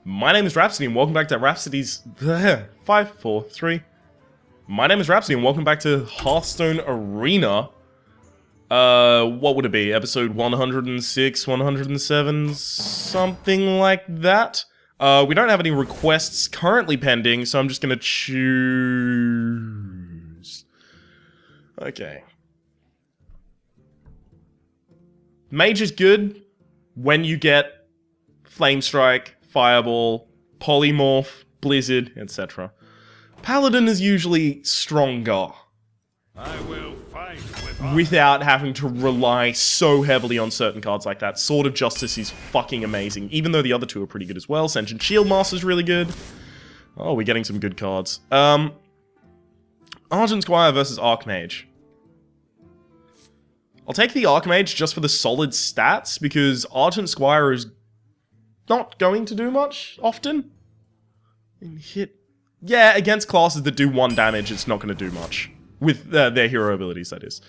My name is Rhapsody and welcome back to Rhapsody's 5, 4, 3. My name is Rhapsody and welcome back to Hearthstone Arena. What would it be? Episode 106, 107, something like that. We don't have any requests currently pending, so I'm just gonna choose. Okay. Mage is good when you get Flame Strike, Fireball, Polymorph, Blizzard, etc. Paladin is usually stronger. I will fight without having to rely so heavily on certain cards like that. Sword of Justice is fucking amazing, even though the other two are pretty good as well. Sentient Shieldmaster is really good. Oh, we're getting some good cards. Argent Squire versus Archmage. I'll take the Archmage just for the solid stats, because Argent Squire is not going to do much often. Yeah, against classes that do 1 damage, it's not going to do much. With their hero abilities, that is.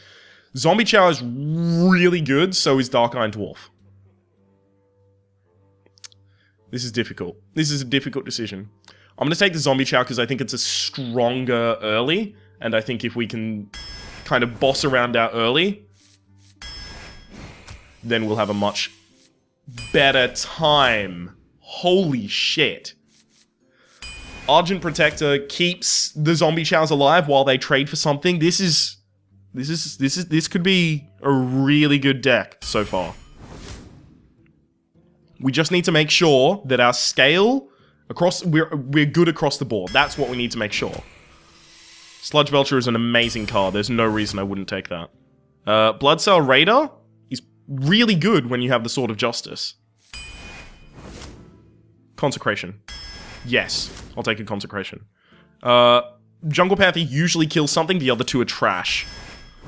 Zombie Chow is really good, so is Dark Iron Dwarf. This is difficult. This is a difficult decision. I'm going to take the Zombie Chow because I think it's a stronger early, and I think if we can kind of boss around our early, then we'll have a much better time. Holy shit. Argent Protector keeps the Zombie Chows alive while they trade for something. This could be a really good deck so far. We just need to make sure that our scale across we're good across the board. That's what we need to make sure. Sludge Belcher is an amazing card. There's no reason I wouldn't take that. Bloodsail Raider is really good when you have the Sword of Justice. Consecration. Yes, I'll take a Consecration. Jungle Panther usually kills something, the other two are trash.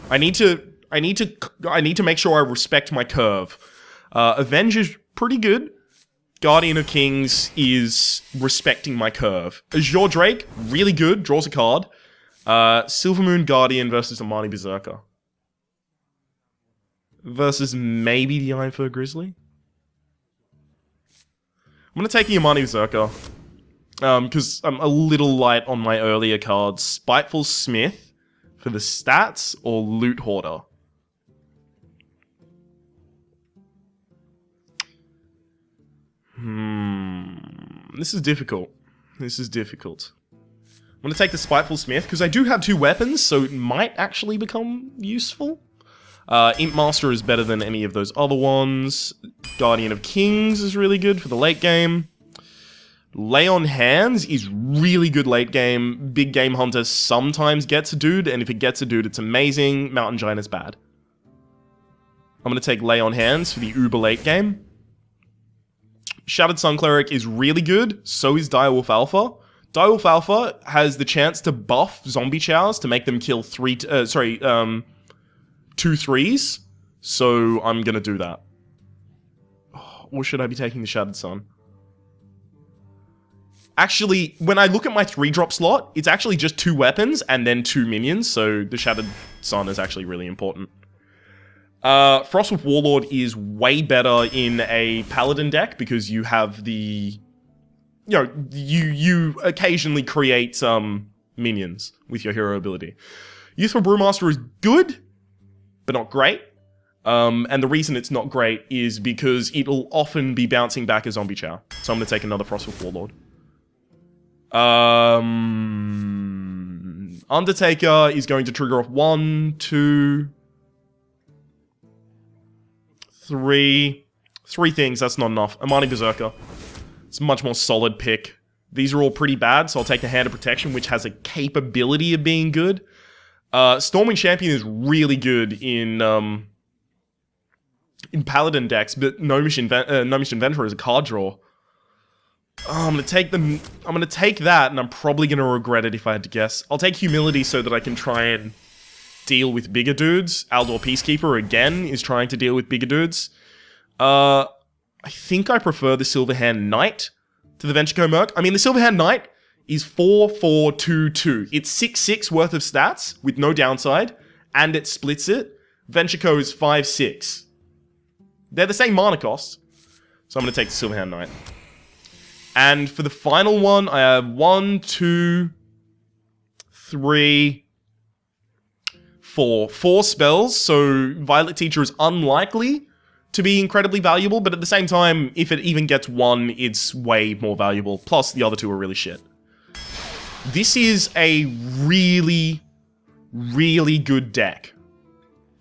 I need to make sure I respect my curve. Avenge is pretty good. Guardian of Kings is respecting my curve. Azure Drake, really good, draws a card. Silvermoon Guardian versus Amani Berserker. Versus maybe the Ironfur Grizzly. I'm gonna take the Amani Berserker. Because I'm a little light on my earlier cards. Spiteful Smith for the stats, or Loot Hoarder. This is difficult. This is difficult. I'm going to take the Spiteful Smith, because I do have 2 weapons, so it might actually become useful. Imp Master is better than any of those other ones. Guardian of Kings is really good for the late game. Lay on Hands is really good late game. Big Game Hunter sometimes gets a dude, and if it gets a dude, it's amazing. Mountain Giant is bad. I'm going to take Lay on Hands for the uber late game. Shattered Sun Cleric is really good, so is Direwolf Alpha. Direwolf Alpha has the chance to buff Zombie Chows to make them kill 2 3s, so I'm going to do that. Or should I be taking the Shattered Sun? Actually, when I look at my 3-drop slot, it's actually just 2 weapons and then 2 minions, so the Shattered Sun is actually really important. Frostwolf Warlord is way better in a Paladin deck because you have the... You know, you occasionally create minions with your hero ability. Youthful Brewmaster is good, but not great. And the reason it's not great is because it'll often be bouncing back a Zombie Chow. So I'm going to take another Frostwolf Warlord. Undertaker is going to trigger off 1, 2, 3 things. That's not enough. Amani Berserker. It's a much more solid pick. These are all pretty bad, so I'll take the Hand of Protection, which has a capability of being good. Storming Champion is really good in Paladin decks, but Gnomish Inventor is a card draw. Oh, I'm gonna take that, and I'm probably gonna regret it if I had to guess. I'll take Humility so that I can try and deal with bigger dudes. Aldor Peacekeeper, again, is trying to deal with bigger dudes. I think I prefer the Silverhand Knight to the Venture Merc. I mean, the Silverhand Knight is 4-4-2-2. It's 6-6 worth of stats, with no downside, and it splits it. Venture is 5-6. They're the same mana cost, so I'm gonna take the Silverhand Knight. And for the final one, I have 1, 2, 3, 4. 4 spells, so Violet Teacher is unlikely to be incredibly valuable, but at the same time, if it even gets 1, it's way more valuable. Plus, the other 2 are really shit. This is a really, really good deck.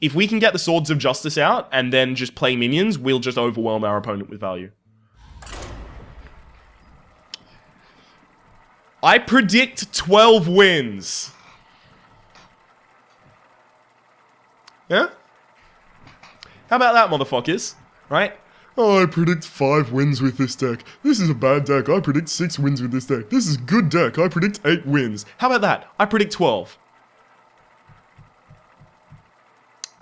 If we can get the Swords of Justice out and then just play minions, we'll just overwhelm our opponent with value. I predict 12 wins. Yeah? How about that, motherfuckers? Right? Oh, I predict 5 wins with this deck. This is a bad deck. I predict 6 wins with this deck. This is a good deck. I predict 8 wins. How about that? I predict 12.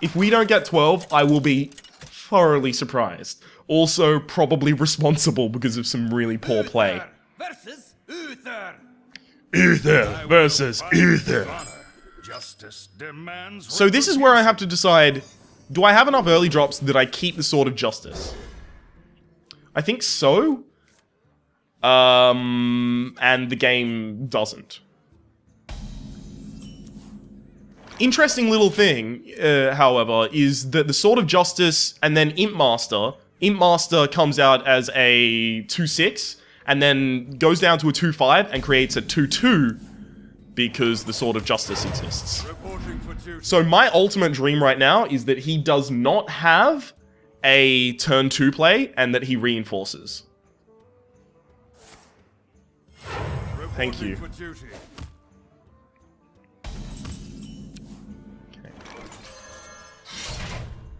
If we don't get 12, I will be thoroughly surprised. Also, probably responsible because of some really poor play. Versus Uther. Uther versus Uther. Justice demands. So this is where I have to decide, do I have enough early drops that I keep the Sword of Justice? I think so. And the game doesn't. Interesting little thing, however, is that the Sword of Justice and then Imp Master comes out as a 2/6 and then goes down to a 2/5 and creates a 2/2 because the Sword of Justice exists. Reporting for duty. So my ultimate dream right now is that he does not have a turn 2 play and that he reinforces. Thank you. For duty.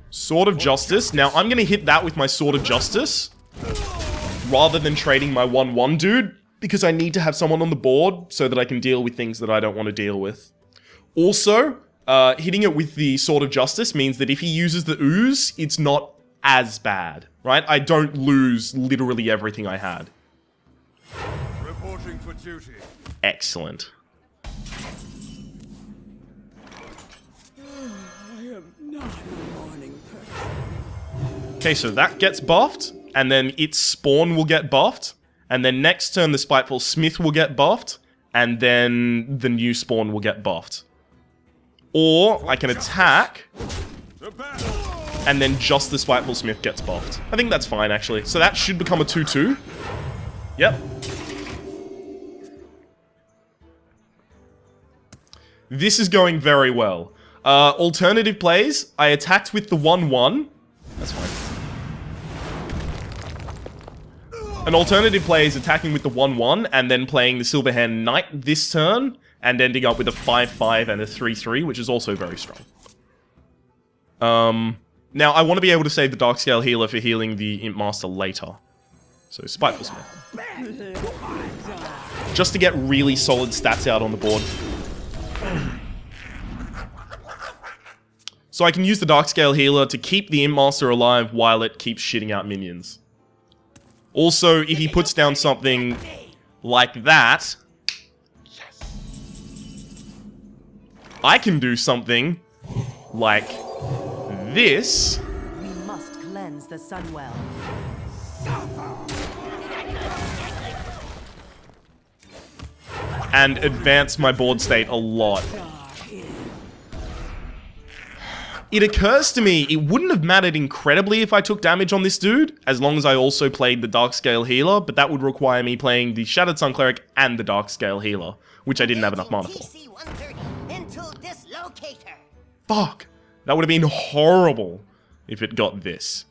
Sword of Justice. Now I'm going to hit that with my Sword of Justice rather than trading my 1/1 dude because I need to have someone on the board so that I can deal with things that I don't want to deal with. Also, hitting it with the Sword of Justice means that if he uses the Ooze, it's not as bad, right? I don't lose literally everything I had. Reporting for duty. Excellent. Okay, so that gets buffed, and then its spawn will get buffed, and then next turn the Spiteful Smith will get buffed, and then the new spawn will get buffed. Or I can attack, The battle. and then just the Spiteful Smith gets buffed. I think that's fine, actually. So that should become a 2/2. Yep. This is going very well. Alternative plays, I attacked with the 1/1. That's fine. An alternative play is attacking with the 1/1 and then playing the Silverhand Knight this turn and ending up with a 5/5 and a 3/3, which is also very strong. Now, I want to be able to save the Darkscale Healer for healing the Imp Master later. So, Spiteful Smith. Just to get really solid stats out on the board. So I can use the Darkscale Healer to keep the Imp Master alive while it keeps shitting out minions. Also, if he puts down something like that, I can do something like this. We must cleanse the Sunwell. And advance my board state a lot. It occurs to me, it wouldn't have mattered incredibly if I took damage on this dude, as long as I also played the Darkscale Healer, but that would require me playing the Shattered Sun Cleric and the Darkscale Healer, which I didn't have enough mana for. Fuck! That would have been horrible if it got this.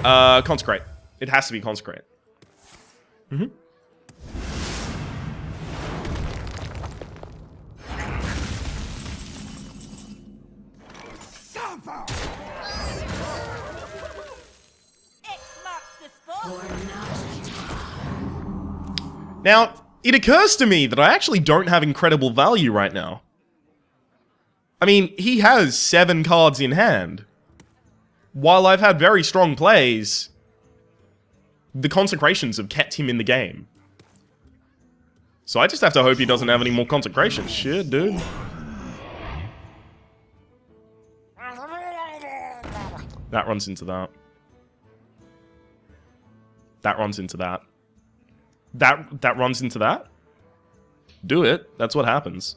Consecrate. It has to be Consecrate. Now, it occurs to me that I actually don't have incredible value right now. I mean, he has 7 cards in hand. While I've had very strong plays, the Consecrations have kept him in the game. So I just have to hope he doesn't have any more Consecrations. Shit, dude. That runs into that. That runs into that. That runs into that? Do it. That's what happens.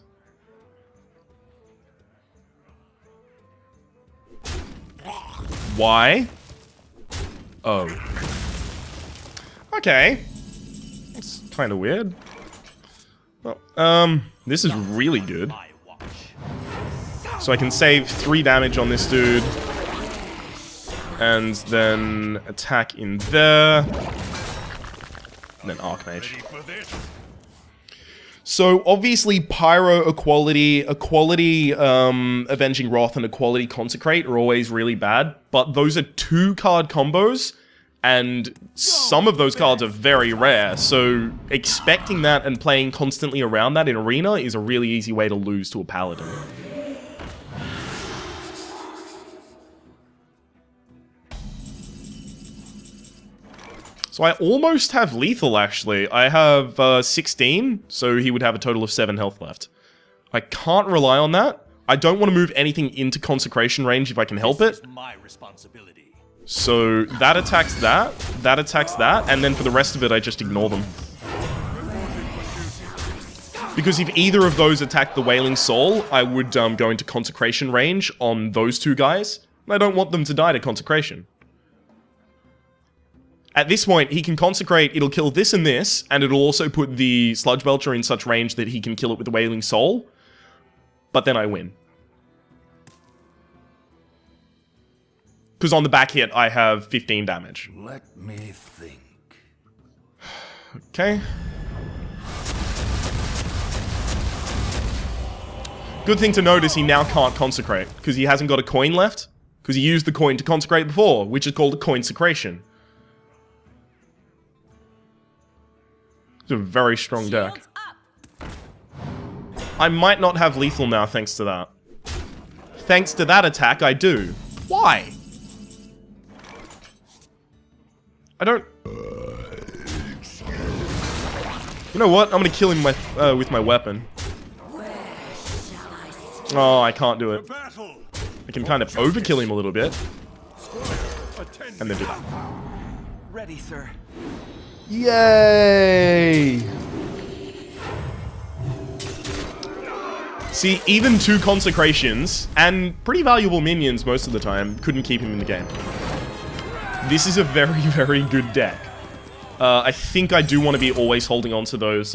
Why? Oh. Okay. That's kind of weird. Well, this is really good. So I can save 3 damage on this dude. And then attack in there. And then Archmage. So obviously Pyro, Equality, Avenging Wrath, and Equality Consecrate are always really bad. But those are 2-card combos. And some of those cards are very rare, so expecting that and playing constantly around that in Arena is a really easy way to lose to a Paladin. So I almost have lethal, actually. I have 16, so he would have a total of 7 health left. I can't rely on that. I don't want to move anything into Consecration range if I can help it. My responsibility. So that attacks that attacks that, and then for the rest of it, I just ignore them. Because if either of those attack the Wailing Soul, I would go into Consecration range on those 2 guys. I don't want them to die to Consecration. At this point, he can Consecrate, it'll kill this and this, and it'll also put the Sludge Belcher in such range that he can kill it with the Wailing Soul. But then I win. Because on the back hit, I have 15 damage. Let me think. Okay. Good thing to note is he now can't Consecrate, because he hasn't got a coin left, because he used the coin to Consecrate before, which is called a Coinsecration. It's a very strong deck. I might not have lethal now thanks to that. Thanks to that attack, I do. Why? I don't... You know what? I'm gonna kill him with my weapon. Oh, I can't do it. I can kind of overkill him a little bit. And then do that. Ready, sir. Yay! See, even 2 Consecrations, and pretty valuable minions most of the time, couldn't keep him in the game. This is a very, very good deck. I think I do want to be always holding on to those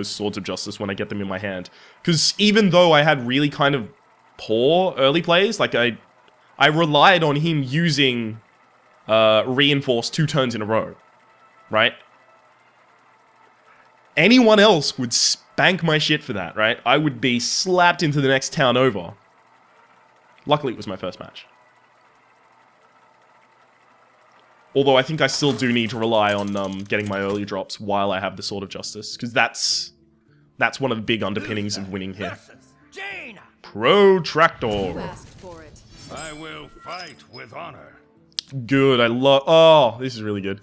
Swords of Justice when I get them in my hand. Because even though I had really kind of poor early plays, like I relied on him using Reinforce 2 turns in a row. Right? Anyone else would spank my shit for that, right? I would be slapped into the next town over. Luckily, it was my first match. Although I think I still do need to rely on getting my early drops while I have the Sword of Justice, because that's one of the big underpinnings of winning here. Protractor. Asked for it. I will fight with honor. Good, I love... Oh, this is really good.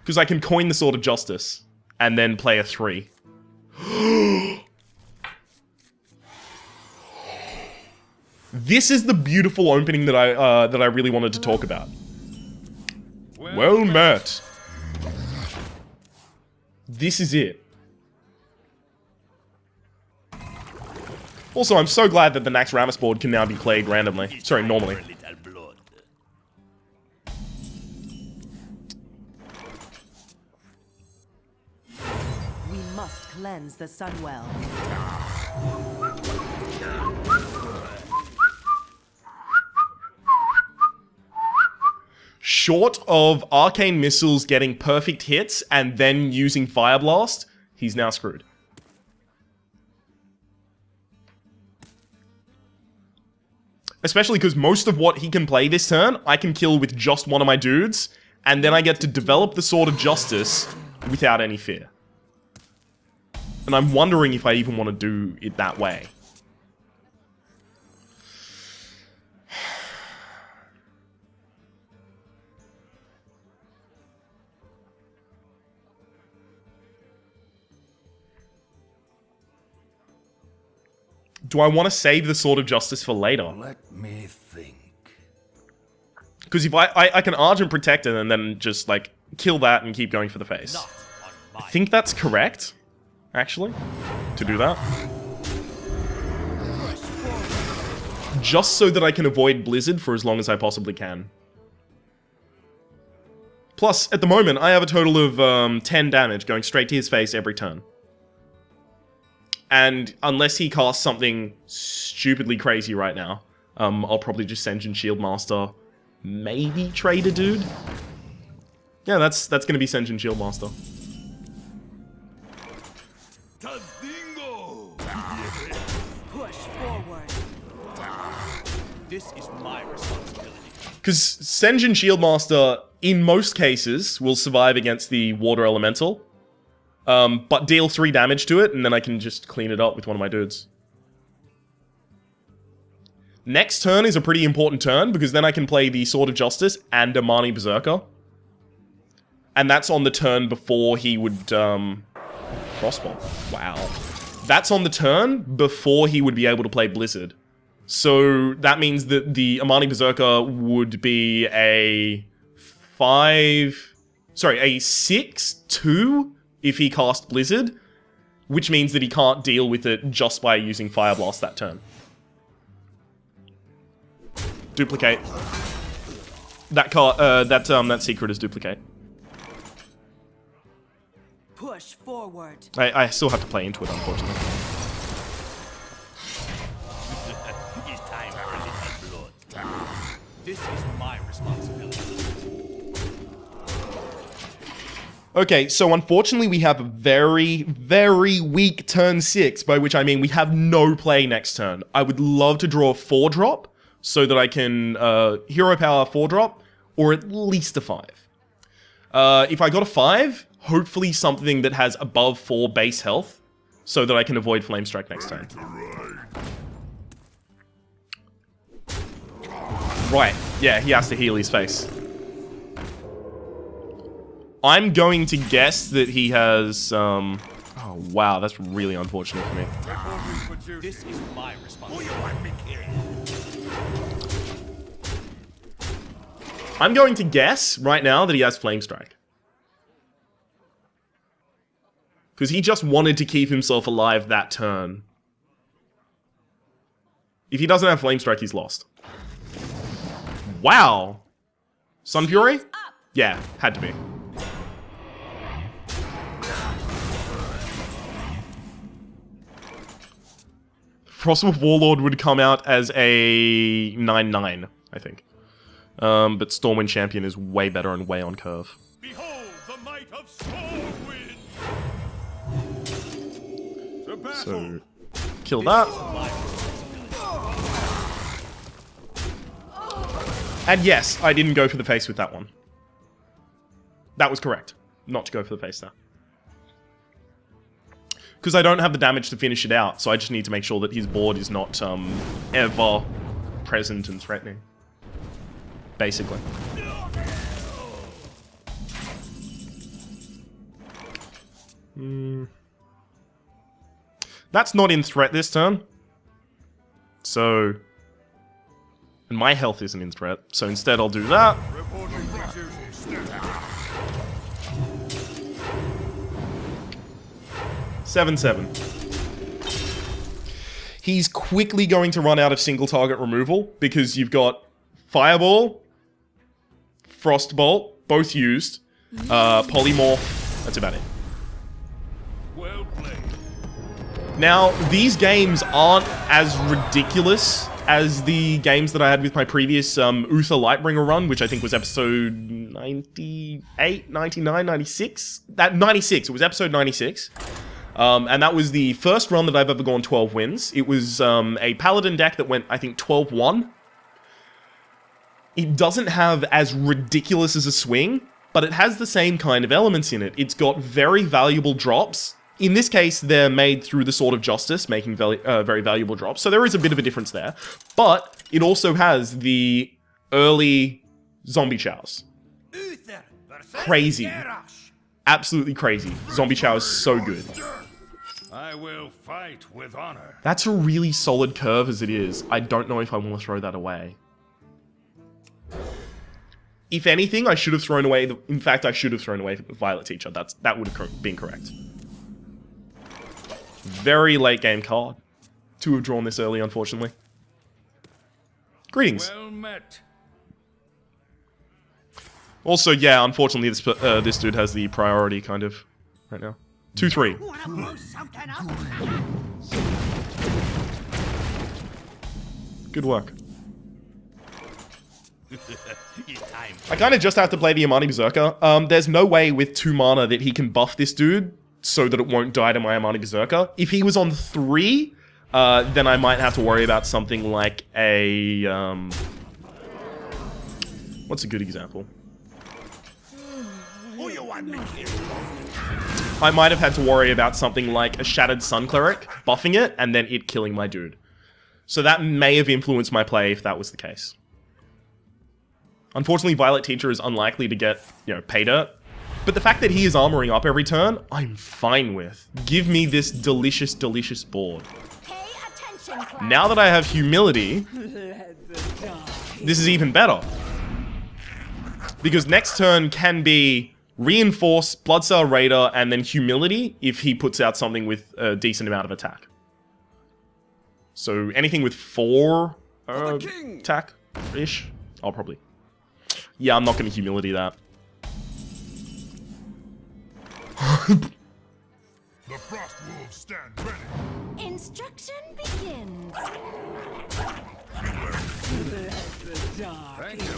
Because I can coin the Sword of Justice, and then play a 3. This is the beautiful opening that I really wanted to talk about. Well met. This is it. Also, I'm so glad that the Nax Rammus board can now be played randomly. Sorry, normally. We must cleanse the Sunwell. Short of Arcane Missiles getting perfect hits and then using Fire Blast, he's now screwed. Especially because most of what he can play this turn, I can kill with just one of my dudes, and then I get to develop the Sword of Justice without any fear. And I'm wondering if I even want to do it that way. Do I want to save the Sword of Justice for later? Let me think. Because if I can Argent Protect it and then just, like, kill that and keep going for the face. Not on my I think that's correct, actually, to do that. Just so that I can avoid Blizzard for as long as I possibly can. Plus, at the moment, I have a total of 10 damage going straight to his face every turn. And unless he casts something stupidly crazy right now, I'll probably just Sen'jin Shieldmaster, maybe trade a dude. Yeah, that's gonna be Sen'jin Shieldmaster. Tazingo! Push forward. This is my responsibility. Because Sen'jin Shieldmaster, in most cases, will survive against the Water Elemental. But deal 3 damage to it, and then I can just clean it up with one of my dudes. Next turn is a pretty important turn, because then I can play the Sword of Justice and Amani Berserker. And that's on the turn before he would, Frostbolt. Wow. That's on the turn before he would be able to play Blizzard. So that means that the Amani Berserker would be a 6-2 if he cast Blizzard, which means that he can't deal with it just by using Fire Blast that turn. Duplicate. That secret is duplicate. Push forward. I still have to play into it, unfortunately. It's time for a little blood. This is my responsibility. Okay, so unfortunately we have a very, very weak turn 6, by which I mean we have no play next turn. I would love to draw a 4-drop, so that I can Hero Power 4-drop, or at least a 5. If I got a 5, hopefully something that has above 4 base health, so that I can avoid Flame Strike next turn. Right, yeah, he has to heal his face. I'm going to guess that he has, oh wow, that's really unfortunate for me. This is my responsibility. I'm going to guess right now that he has Flame Strike. Because he just wanted to keep himself alive that turn. If he doesn't have Flame Strike, he's lost. Wow. Sun Fury? Yeah, had to be. Frostwolf Warlord would come out as a 9-9, I think. But Stormwind Champion is way better and way on curve. Behold the might of Stormwind! To battle! So, kill that. And yes, I didn't go for the face with that one. That was correct. Not to go for the face there. Because I don't have the damage to finish it out, so I just need to make sure that his board is not ever present and threatening. Basically. That's not in threat this turn. So... And my health isn't in threat, so instead I'll do that. Reporting for duty. Stand out. 7-7. He's quickly going to run out of single target removal because you've got Fireball, Frostbolt, both used, Polymorph, that's about it. Well played. Now, these games aren't as ridiculous as the games that I had with my previous Uther Lightbringer run, which I think was episode 98, 99, 96? 96, it was episode 96. And that was the first run that I've ever gone 12 wins. It was a Paladin deck that went, I think, 12-1. It doesn't have as ridiculous as a swing, but it has the same kind of elements in it. It's got very valuable drops. In this case, they're made through the Sword of Justice, making very valuable drops. So there is a bit of a difference there. But it also has the early Zombie Chows. Crazy. Absolutely crazy. Zombie Chow is so good. I will fight with honor. That's a really solid curve as it is. I don't know if I want to throw that away. If anything, I should have thrown away... in fact, I should have thrown away Violet Teacher. That would have been correct. Very late game card. To have drawn this early, unfortunately. Greetings. Well met. Also, yeah, unfortunately, this dude has the priority, kind of, right now. 2-3. Wanna blow something up? Good work. It's time. I kind of just have to play the Amani Berserker. There's no way with 2 mana that he can buff this dude so that it won't die to my Amani Berserker. If he was on 3, then I might have to worry about something like a... what's a good example? Who you want to kill? I might have had to worry about something like a Shattered Sun Cleric, buffing it, and then it killing my dude. So that may have influenced my play if that was the case. Unfortunately, Violet Teacher is unlikely to get, pay dirt. But the fact that he is armoring up every turn, I'm fine with. Give me this delicious, delicious board. Pay attention, class. Now that I have Humility, this is even better. Because next turn can be Reinforce, Bloodsail Raider, and then Humility if he puts out something with a decent amount of attack. So anything with 4 attack-ish, I'll probably... Yeah, I'm not going to Humility that. The Frost Wolves stand ready. Instruction begins. Thank you.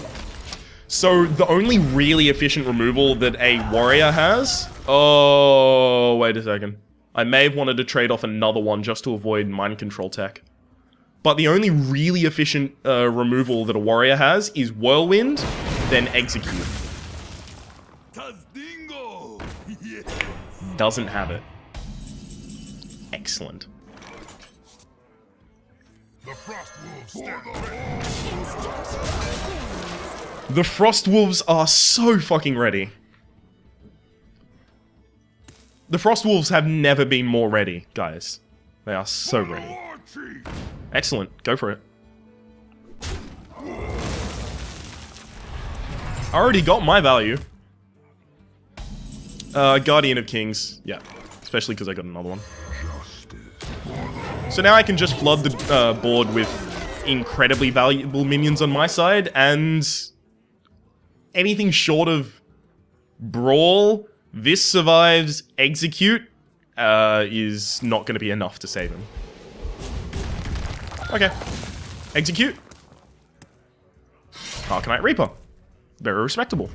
So the only really efficient removal that a warrior has... Oh, wait a second. I may have wanted to trade off another one just to avoid mind control tech. But the only really efficient removal that a warrior has is Whirlwind, then Execute. Tazdingo! Doesn't have it. Excellent. The Frost Wolves stand ready. Instruction begins. The Frost Wolves are so fucking ready. The Frost Wolves have never been more ready, guys. They are so ready. War Chief! Excellent. Go for it. I already got my value. Guardian of Kings. Yeah. Especially because I got another one. So now I can just flood the board with incredibly valuable minions on my side, and anything short of Brawl, this survives, Execute, is not going to be enough to save him. Okay. Execute. Arcanite Reaper. Very respectable.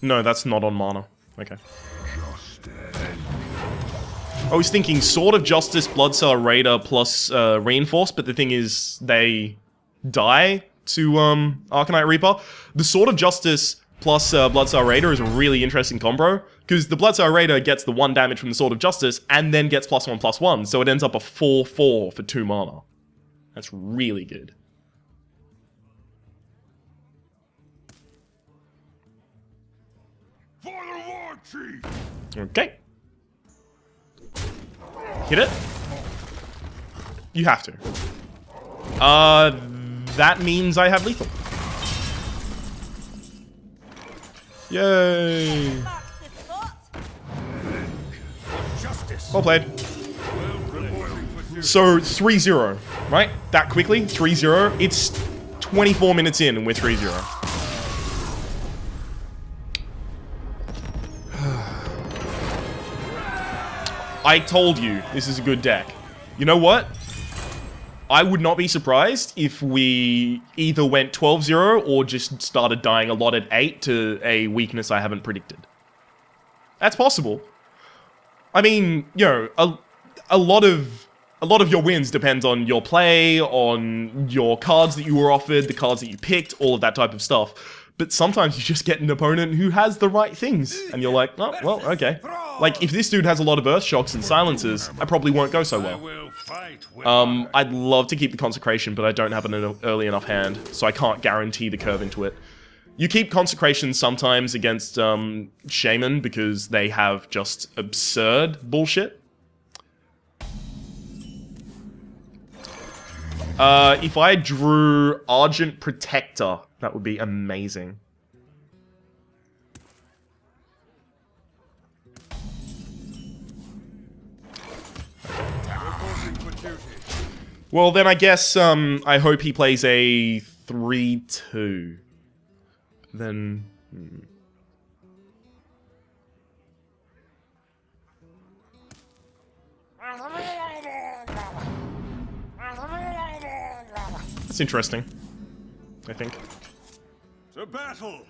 No, that's not on mana. Okay. I was thinking Sword of Justice, Bloodsail Raider plus Reinforce, but the thing is they die to Arcanite Reaper. The Sword of Justice plus Bloodsail Raider is a really interesting combo, because the Bloodsail Raider gets the 1 damage from the Sword of Justice and then gets +1/+1, so it ends up a 4/4 for 2 mana. That's really good. For the War Chief! Okay. Hit it. You have to. That means I have lethal. Yay. Marks the spot. Justice! Well played. So, 3-0, right? That quickly? 3-0. It's 24 minutes in and we're 3-0. I told you this is a good deck. You know what? I would not be surprised if we either went 12-0 or just started dying a lot at 8 to a weakness I haven't predicted. That's possible. I mean, you know, a lot of your wins depends on your play, on your cards that you were offered, the cards that you picked, all of that type of stuff. But sometimes you just get an opponent who has the right things, and you're like, oh, well, okay. Like, if this dude has a lot of Earth Shocks and Silencers, I probably won't go so I well. will fight with honor. I'd love to keep the Consecration, but I don't have an early enough hand, so I can't guarantee the curve into it. You keep Consecration sometimes against Shaman because they have just absurd bullshit. If I drew Argent Protector, that would be amazing. Well, then I guess I hope he plays a 3-2. Then... That's interesting, I think. To battle.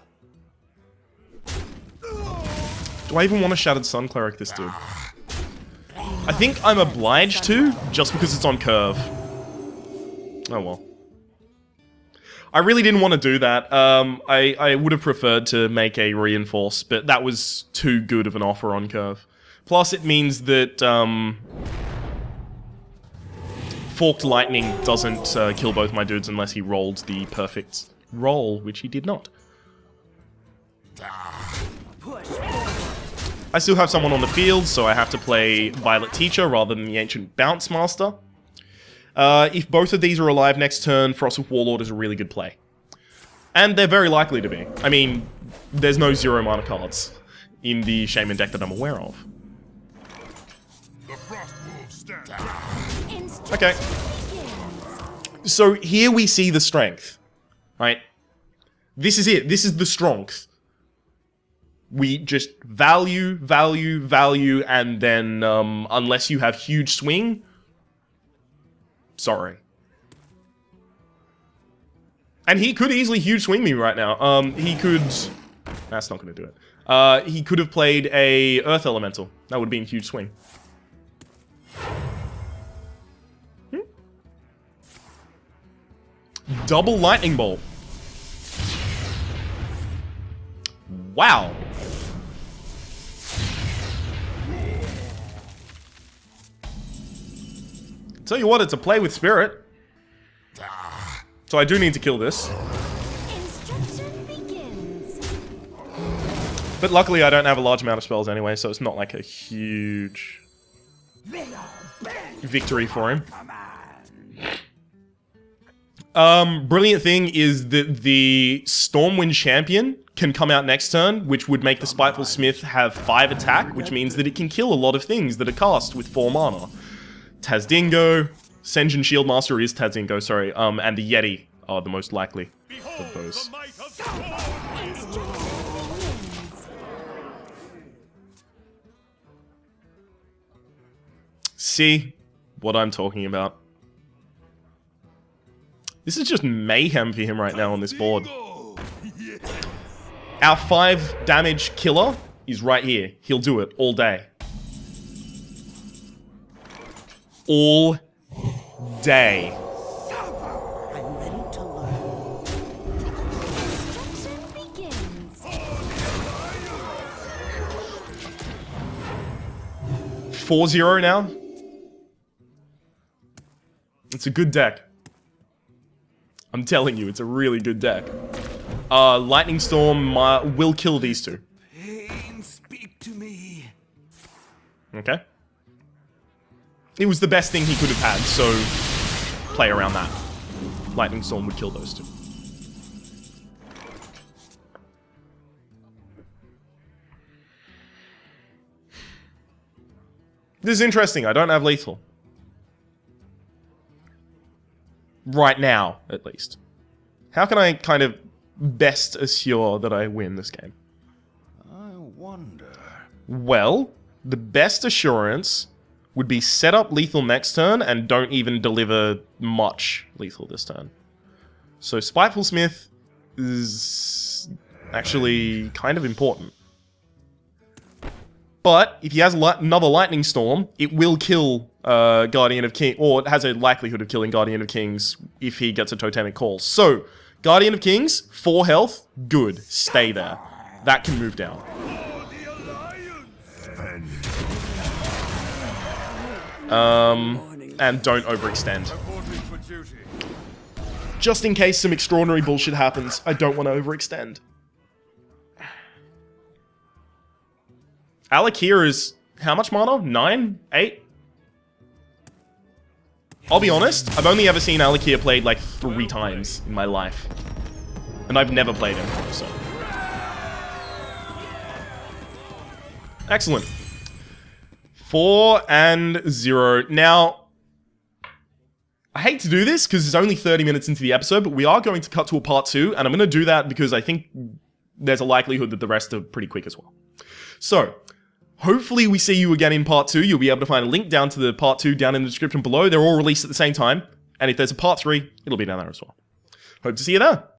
Do I even want a Shattered Sun Cleric this dude? I think I'm obliged to, just because it's on curve. Oh well. I really didn't want to do that. I would have preferred to make a Reinforce, but that was too good of an offer on curve. Plus, it means that Forked Lightning doesn't kill both my dudes unless he rolled the perfect roll, which he did not. Push. I still have someone on the field, so I have to play Violet Teacher rather than the Ancient Bounce Master. If both of these are alive next turn, Frostwolf Warlord is a really good play. And they're very likely to be. I mean, there's no 0 mana cards in the Shaman deck that I'm aware of. The frost wolves stand. Okay. So here we see the strength, right? This is it. This is the strength. We just value, value, value, and then unless you have huge swing, sorry. And he could easily huge swing me right now. He could... That's not going to do it. He could have played a Earth Elemental. That would have been a huge swing. Double Lightning Bolt. Wow. Tell you what, it's a play with spirit. So I do need to kill this. Instruction begins. But luckily I don't have a large amount of spells anyway, so it's not like a huge victory for him. Brilliant thing is that the Stormwind Champion can come out next turn, which would make the Spiteful Smith have 5 attack, which means that it can kill a lot of things that are cast with 4 mana. Tazdingo, Senjin Shieldmaster is Tazdingo, sorry, and the Yeti are the most likely of those. The might of Thor. Instruction begins. See what I'm talking about. This is just mayhem for him right now on this board. Our 5 damage killer is right here. He'll do it all day. All day. I'm ready to learn. Instruction begins. 4-0 now. It's a good deck. I'm telling you, it's a really good deck. Lightning Storm will kill these two. Pain, speak to me. Okay. It was the best thing he could have had, so play around that. Lightning Storm would kill those two. This is interesting. I don't have lethal. Right now, at least. How can I kind of best assure that I win this game? I wonder. Well, the best assurance would be set up lethal next turn and don't even deliver much lethal this turn. So Spiteful Smith is actually kind of important. But if he has another Lightning Storm, it will kill Guardian of Kings, or it has a likelihood of killing Guardian of Kings if he gets a Totemic Call. So, Guardian of Kings, 4 health, good, stay there. That can move down. And don't overextend. Reporting for duty. Just in case some extraordinary bullshit happens, I don't want to overextend. Alakia is how much mana? 9? 8? I'll be honest, I've only ever seen Alakia played like 3 times in my life. And I've never played him, so. Excellent. 4 and 0. Now, I hate to do this because it's only 30 minutes into the episode, but we are going to cut to a part 2, and I'm going to do that because I think there's a likelihood that the rest are pretty quick as well. So, hopefully we see you again in part 2. You'll be able to find a link down to the part 2 down in the description below. They're all released at the same time. And if there's a part 3, it'll be down there as well. Hope to see you there.